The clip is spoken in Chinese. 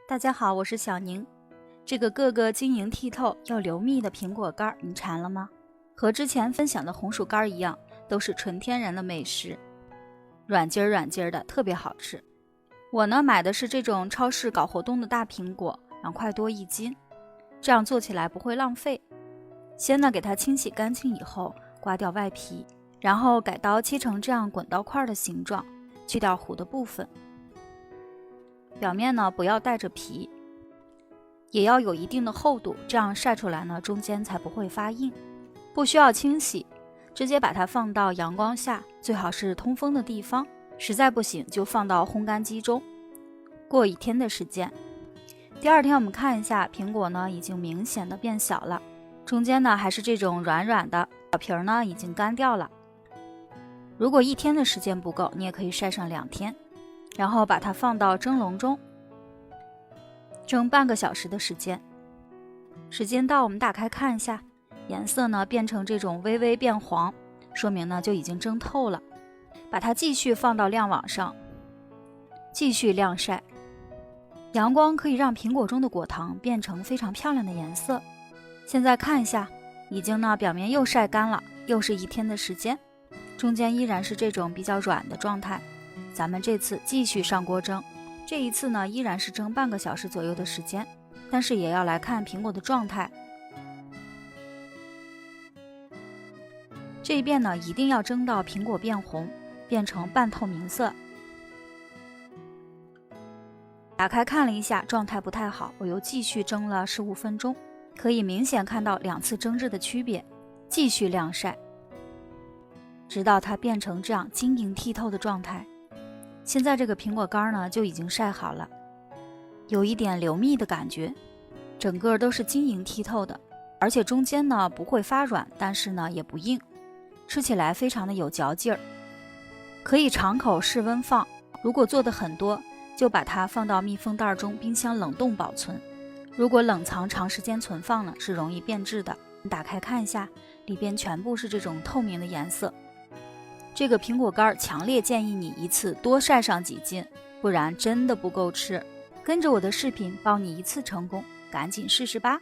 大家好，我是小宁。这个个个晶莹剔透又流蜜的苹果干，你馋了吗？和之前分享的红薯干一样，都是纯天然的美食，软筋儿的，特别好吃。我呢买的是这种超市搞活动的大苹果，2块多1斤，这样做起来不会浪费。先呢给它清洗干净以后，刮掉外皮，然后改刀切成这样滚刀块的形状，去掉糊的部分。表面呢不要带着皮，也要有一定的厚度，这样晒出来呢中间才不会发硬。不需要清洗，直接把它放到阳光下，最好是通风的地方，实在不行就放到烘干机中，过1天的时间。第2天我们看一下，苹果呢已经明显的变小了，中间呢还是这种软软的，小皮呢已经干掉了。如果1天的时间不够，你也可以晒上2天，然后把它放到蒸笼中蒸半个小时的时间。时间到，我们打开看一下，颜色呢变成这种微微变黄，说明呢就已经蒸透了。把它继续放到晾网上，继续晾晒。阳光可以让苹果中的果糖变成非常漂亮的颜色。现在看一下，已经呢表面又晒干了，又是1天的时间，中间依然是这种比较软的状态。咱们这次继续上锅蒸，这一次呢依然是蒸半个小时左右的时间，但是也要来看苹果的状态。这一遍呢一定要蒸到苹果变红，变成半透明色。打开看了一下，状态不太好，我又继续蒸了15分钟，可以明显看到2次蒸制的区别。继续晾晒，直到它变成这样晶莹剔透的状态。现在这个苹果干呢就已经晒好了，有一点流蜜的感觉，整个都是晶莹剔透的，而且中间呢不会发软，但是呢也不硬，吃起来非常的有嚼劲儿，可以常口室温放。如果做的很多，就把它放到密封袋中，冰箱冷冻保存。如果冷藏长时间存放呢，是容易变质的。打开看一下，里边全部是这种透明的颜色。这个苹果干强烈建议你一次多晒上几斤，不然真的不够吃。跟着我的视频，包你1次成功，赶紧试试吧。